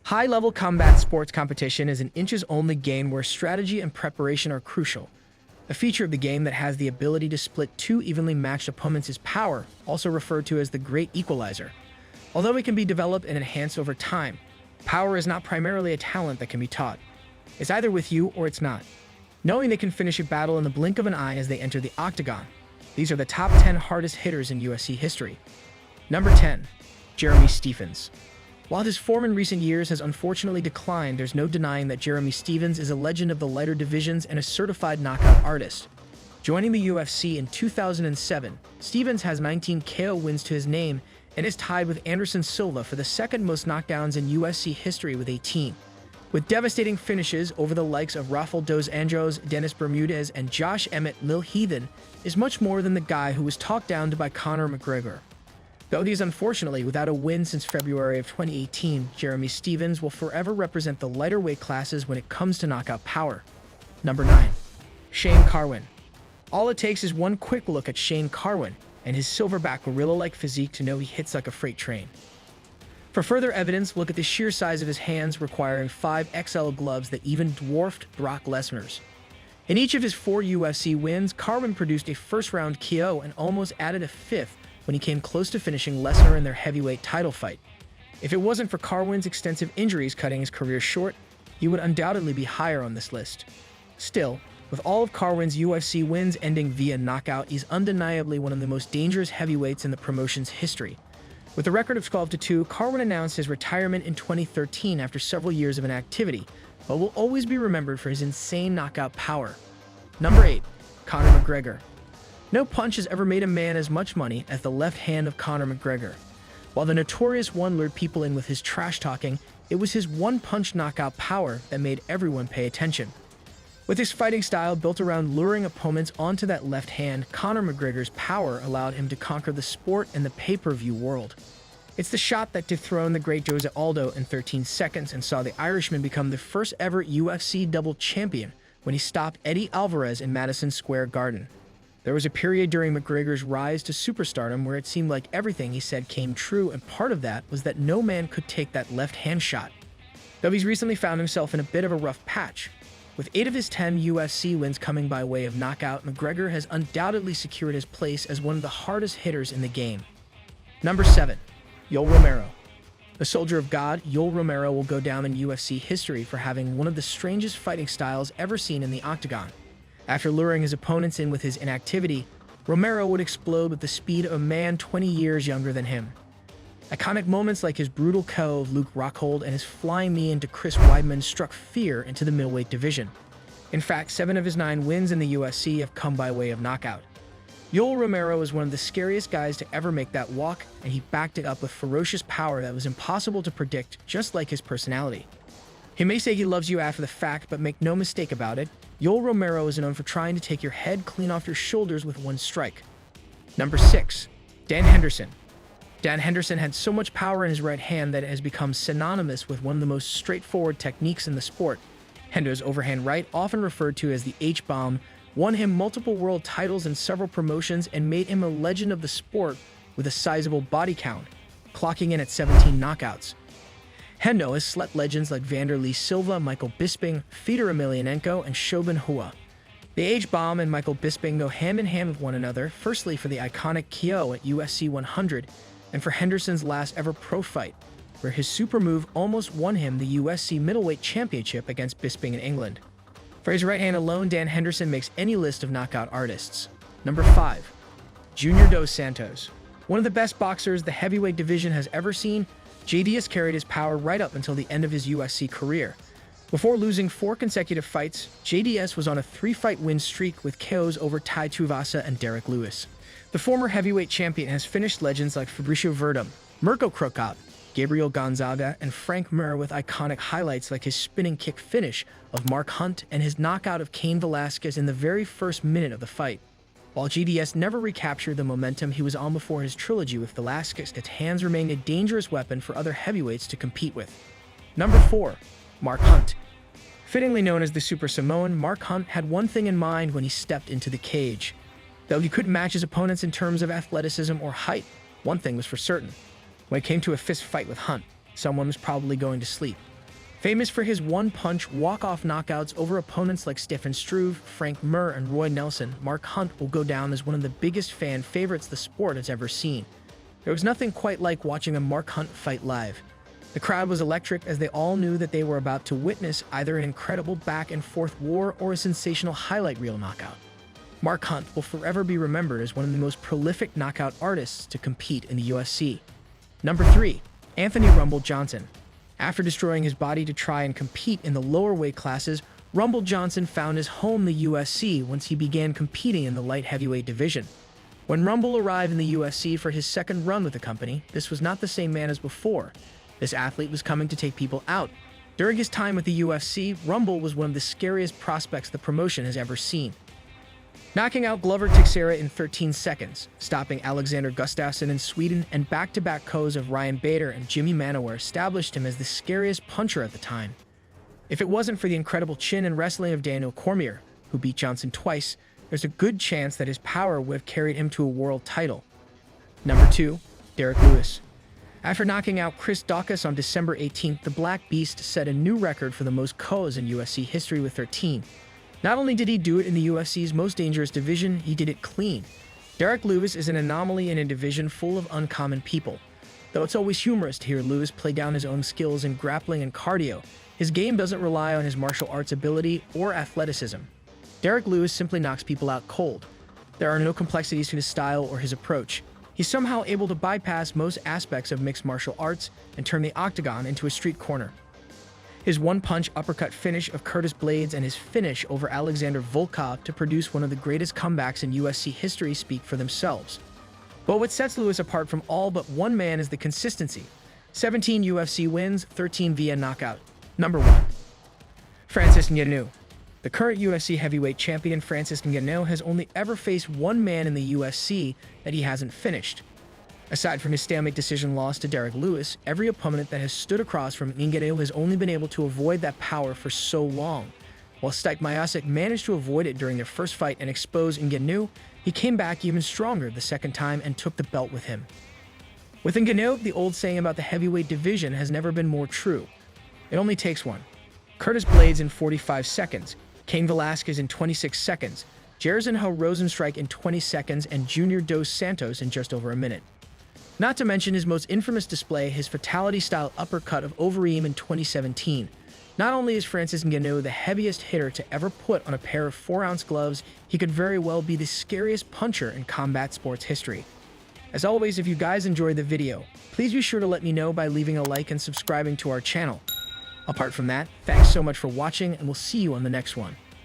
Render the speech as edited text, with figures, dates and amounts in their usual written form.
High-level combat sports competition is an inches-only game where strategy and preparation are crucial. A feature of the game that has the ability to split two evenly matched opponents is power, also referred to as the great equalizer. Although it can be developed and enhanced over time, power is not primarily a talent that can be taught. It's either with you or it's not. Knowing they can finish a battle in the blink of an eye as they enter the octagon. These are the top 10 hardest hitters in UFC history. Number 10. Jeremy Stephens. While his form in recent years has unfortunately declined, there's no denying that Jeremy Stephens is a legend of the lighter divisions and a certified knockout artist. Joining the UFC in 2007, Stephens has 19 KO wins to his name and is tied with Anderson Silva for the second most knockdowns in UFC history with 18. With devastating finishes over the likes of Rafael dos Anjos, Dennis Bermudez, and Josh Emmett, Lil Heathen is much more than the guy who was talked down to by Conor McGregor. Though he is unfortunately without a win since February of 2018, Jeremy Stephens will forever represent the lighter weight classes when it comes to knockout power. Number 9. Shane Carwin. All it takes is one quick look at Shane Carwin and his silverback gorilla-like physique to know he hits like a freight train. For further evidence, look at the sheer size of his hands, requiring 5XL gloves that even dwarfed Brock Lesnar's. In each of his 4 UFC wins, Carwin produced a first-round KO and almost added a fifth when he came close to finishing Lesnar in their heavyweight title fight. If it wasn't for Carwin's extensive injuries cutting his career short, he would undoubtedly be higher on this list. Still, with all of Carwin's UFC wins ending via knockout, he's undeniably one of the most dangerous heavyweights in the promotion's history. With a record of 12-2, Carwin announced his retirement in 2013 after several years of inactivity, but will always be remembered for his insane knockout power. Number 8. Conor McGregor. No punch has ever made a man as much money as the left hand of Conor McGregor. While the notorious one lured people in with his trash-talking, it was his one-punch knockout power that made everyone pay attention. With his fighting style built around luring opponents onto that left hand, Conor McGregor's power allowed him to conquer the sport and the pay-per-view world. It's the shot that dethroned the great Jose Aldo in 13 seconds and saw the Irishman become the first ever UFC double champion when he stopped Eddie Alvarez in Madison Square Garden. There was a period during McGregor's rise to superstardom where it seemed like everything he said came true, and part of that was that no man could take that left-hand shot. Though he's recently found himself in a bit of a rough patch. With 8 of his 10 UFC wins coming by way of knockout, McGregor has undoubtedly secured his place as one of the hardest hitters in the game. Number 7. Yoel Romero. A soldier of God, Yoel Romero will go down in UFC history for having one of the strangest fighting styles ever seen in the octagon. After luring his opponents in with his inactivity, Romero would explode with the speed of a man 20 years younger than him. Iconic moments like his brutal KO of Luke Rockhold and his flying knee into Chris Weidman struck fear into the middleweight division. In fact, 7 of his 9 wins in the UFC have come by way of knockout. Yoel Romero is one of the scariest guys to ever make that walk, and he backed it up with ferocious power that was impossible to predict, just like his personality. He may say he loves you after the fact, but make no mistake about it, Yoel Romero is known for trying to take your head clean off your shoulders with one strike. Number 6. Dan Henderson. Dan Henderson had so much power in his right hand that it has become synonymous with one of the most straightforward techniques in the sport. Hendo's overhand right, often referred to as the H-bomb, won him multiple world titles in several promotions and made him a legend of the sport with a sizable body count, clocking in at 17 knockouts. Hendo has slept legends like Vanderlei Silva, Michael Bisping, Fedor Emelianenko, and Shogun Rua. The H-bomb and Michael Bisping go hand in hand with one another, firstly for the iconic KO at UFC 100, and for Henderson's last ever pro fight, where his super move almost won him the UFC middleweight championship against Bisping in England. For his right hand alone, Dan Henderson makes any list of knockout artists. Number 5. Junior Dos Santos. One of the best boxers the heavyweight division has ever seen, JDS carried his power right up until the end of his UFC career. Before losing 4 consecutive fights, JDS was on a 3-fight win streak with KOs over Tai Tuivasa and Drik Lewis. The former heavyweight champion has finished legends like Fabricio Verdum, Mirko Cro Cop, Gabriel Gonzaga, and Frank Mir with iconic highlights like his spinning kick finish of Mark Hunt and his knockout of Cain Velasquez in the very first minute of the fight. While GDS never recaptured the momentum he was on before his trilogy with Velasquez, its hands remained a dangerous weapon for other heavyweights to compete with. Number 4. Mark Hunt. Fittingly known as the Super Samoan, Mark Hunt had one thing in mind when he stepped into the cage. Though he couldn't match his opponents in terms of athleticism or height, one thing was for certain. When it came to a fist fight with Hunt, someone was probably going to sleep. Famous for his one-punch walk-off knockouts over opponents like Stefan Struve, Frank Mir, and Roy Nelson, Mark Hunt will go down as one of the biggest fan favorites the sport has ever seen. There was nothing quite like watching a Mark Hunt fight live. The crowd was electric as they all knew that they were about to witness either an incredible back-and-forth war or a sensational highlight reel knockout. Mark Hunt will forever be remembered as one of the most prolific knockout artists to compete in the UFC. Number 3. Anthony "Rumble" Johnson. After destroying his body to try and compete in the lower weight classes, Rumble Johnson found his home in the UFC once he began competing in the light heavyweight division. When Rumble arrived in the UFC for his second run with the company, this was not the same man as before. This athlete was coming to take people out. During his time with the UFC, Rumble was one of the scariest prospects the promotion has ever seen. Knocking out Glover Teixeira in 13 seconds, stopping Alexander Gustafsson in Sweden, and back-to-back KOs of Ryan Bader and Jimmy Manuwa established him as the scariest puncher at the time. If it wasn't for the incredible chin and wrestling of Daniel Cormier, who beat Johnson twice, there's a good chance that his power would have carried him to a world title. Number 2. Drik Lewis. After knocking out Chris Daukaus on December 18th, the Black Beast set a new record for the most KOs in UFC history with 13. Not only did he do it in the UFC's most dangerous division, he did it clean. Drik Lewis is an anomaly in a division full of uncommon people. Though it's always humorous to hear Lewis play down his own skills in grappling and cardio, his game doesn't rely on his martial arts ability or athleticism. Drik Lewis simply knocks people out cold. There are no complexities to his style or his approach. He's somehow able to bypass most aspects of mixed martial arts and turn the octagon into a street corner. His one-punch uppercut finish of Curtis Blaydes and his finish over Alexander Volkov to produce one of the greatest comebacks in UFC history speak for themselves. But what sets Lewis apart from all but one man is the consistency. 17 UFC wins, 13 via knockout. Number 1. Francis Ngannou. The current UFC heavyweight champion Francis Ngannou has only ever faced one man in the UFC that he hasn't finished. Aside from his stalemate decision loss to Drik Lewis, every opponent that has stood across from Ngannou has only been able to avoid that power for so long. While Stipe Miocic managed to avoid it during their first fight and expose Ngannou, he came back even stronger the second time and took the belt with him. With Ngannou, the old saying about the heavyweight division has never been more true. It only takes one. Curtis Blaydes in 45 seconds, Cain Velasquez in 26 seconds, Jairzinho Rozenstruik in 20 seconds, and Junior Dos Santos in just over a minute. Not to mention his most infamous display, his fatality-style uppercut of Overeem in 2017. Not only is Francis Ngannou the heaviest hitter to ever put on a pair of 4-ounce gloves, he could very well be the scariest puncher in combat sports history. As always, if you guys enjoyed the video, please be sure to let me know by leaving a like and subscribing to our channel. Apart from that, thanks so much for watching, and we'll see you on the next one.